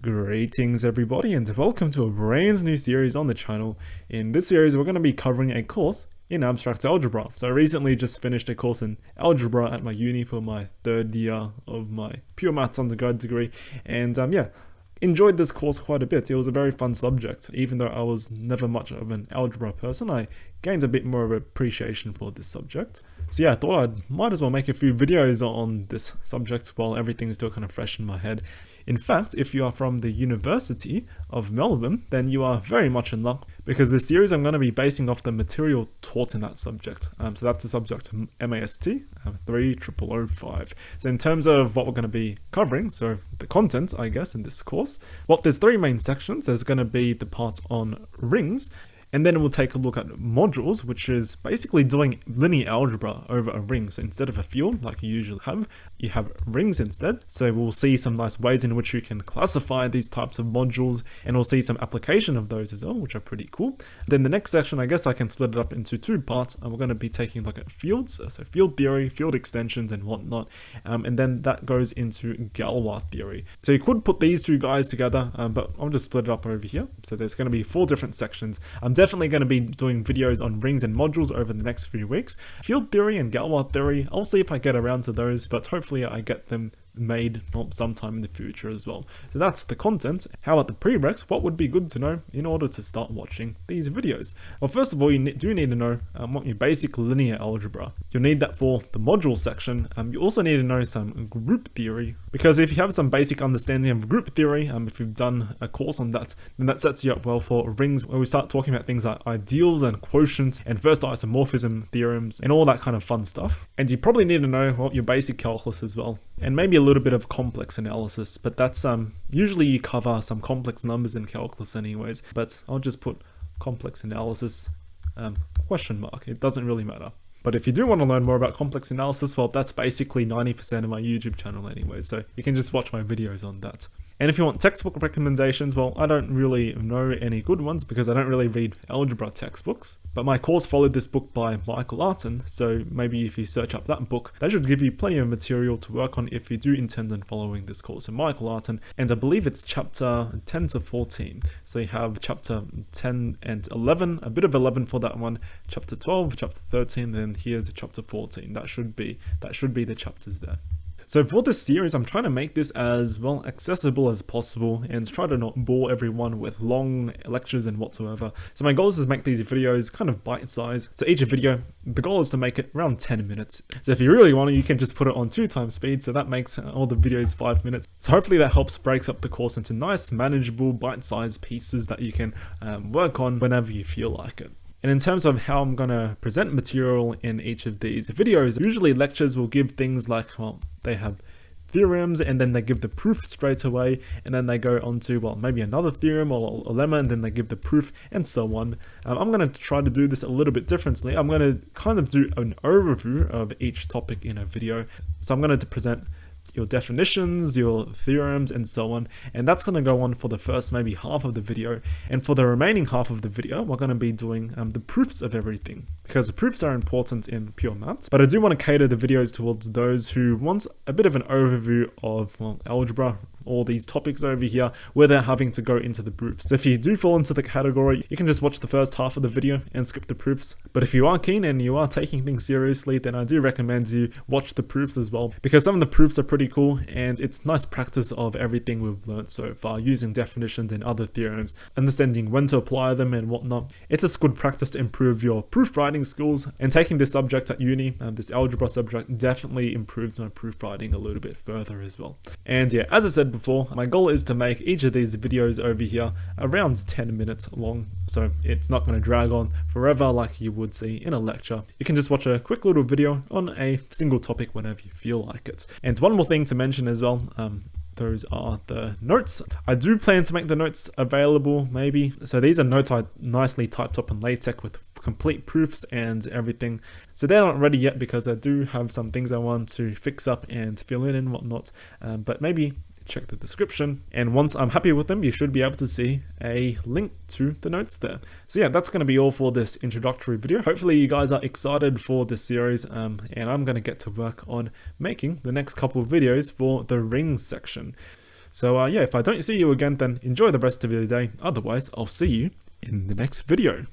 Greetings everybody, and welcome to a brand new series on the channel. In this series we're going to be covering a course in abstract algebra. So I recently just finished a course in algebra at my uni for my third year of my pure maths undergrad degree, and enjoyed this course quite a bit. It was a very fun subject. Even though I was never much of an algebra person, I gained a bit more of appreciation for this subject. So yeah, I thought I might as well make a few videos on this subject while everything's still kind of fresh in my head. In fact, if you are from the University of Melbourne, then you are very much in luck, because this series I'm going to be basing off the material taught in that subject. So that's the subject MAST 30005. So in terms of what we're going to be covering, so the content, I guess, in this course, well, there's three main sections. There's going to be the part on rings, and then we'll take a look at modules, which is basically doing linear algebra over a ring. So instead of a field like you usually have, you have rings instead. So we'll see some nice ways in which you can classify these types of modules, and we'll see some application of those as well, which are pretty cool. Then the next section, I guess I can split it up into two parts, and we're going to be taking a look at fields, so field theory, field extensions, and whatnot. And then that goes into Galois theory. So you could put these two guys together, but I'll just split it up over here. So there's going to be 4 different sections. I'm definitely going to be doing videos on rings and modules over the next few weeks. Field theory and Galois theory, I'll see if I get around to those, but hopefully I get them made sometime in the future as well. So that's the content. How about the prereqs? What would be good to know in order to start watching these videos? Well, first of all, you do need to know what your basic linear algebra. You'll need that for the module section. You also need to know some group theory, because if you have some basic understanding of group theory, if you've done a course on that, then that sets you up well for rings, where we start talking about things like ideals and quotients and first isomorphism theorems and all that kind of fun stuff. And you probably need to know your basic calculus as well, and maybe a little bit of complex analysis, but that's usually you cover some complex numbers in calculus anyways, but I'll just put complex analysis question mark. It doesn't really matter. But if you do want to learn more about complex analysis, well, that's basically 90% of my YouTube channel anyway, so you can just watch my videos on that. And if you want textbook recommendations, well, I don't really know any good ones because I don't really read algebra textbooks. But my course followed this book by Michael Artin, so maybe if you search up that book, that should give you plenty of material to work on if you do intend on following this course. So Michael Artin, and I believe it's chapter 10 to 14. So you have chapter 10 and 11, a bit of 11 for that one, chapter 12, chapter 13, then here's chapter 14. That should be the chapters there. So for this series, I'm trying to make this as well accessible as possible and try to not bore everyone with long lectures and whatsoever. So my goal is to make these videos kind of bite-sized. So each video, the goal is to make it around 10 minutes. So if you really want to, you can just put it on 2x speed, so that makes all the videos 5 minutes. So hopefully that helps breaks up the course into nice, manageable, bite-sized pieces that you can work on whenever you feel like it. And in terms of how I'm going to present material in each of these videos, usually lectures will give things like, well, they have theorems and then they give the proof straight away, and then they go on to, well, maybe another theorem or a lemma, and then they give the proof, and so on. I'm going to try to do this a little bit differently. I'm going to kind of do an overview of each topic in a video. So I'm going to present your definitions, your theorems, and so on, and that's going to go on for the first maybe half of the video, and for the remaining half of the video we're going to be doing the proofs of everything, because the proofs are important in pure maths. But I do want to cater the videos towards those who want a bit of an overview of, well, algebra, all these topics over here, without having to go into the proofs. So if you do fall into the category, you can just watch the first half of the video and skip the proofs. But if you are keen and you are taking things seriously, then I do recommend you watch the proofs as well, because some of the proofs are pretty cool, and it's nice practice of everything we've learned so far, using definitions and other theorems, understanding when to apply them and whatnot. It's just good practice to improve your proof writing skills, and taking this subject at uni, this algebra subject, definitely improves my proof writing a little bit further as well. And yeah, as I said before, my goal is to make each of these videos over here around 10 minutes long, so it's not going to drag on forever like you would see in a lecture. You can just watch a quick little video on a single topic whenever you feel like it. And one more thing to mention as well, those are the notes. I do plan to make the notes available maybe. So these are notes I nicely typed up in LaTeX with complete proofs and everything. So they're not ready yet because I do have some things I want to fix up and fill in and whatnot, but maybe check the description, and once I'm happy with them, you should be able to see a link to the notes there. So yeah, that's going to be all for this introductory video. Hopefully you guys are excited for this series, and I'm going to get to work on making the next couple of videos for the rings section. So yeah, if I don't see you again, then enjoy the rest of your day. Otherwise, I'll see you in the next video.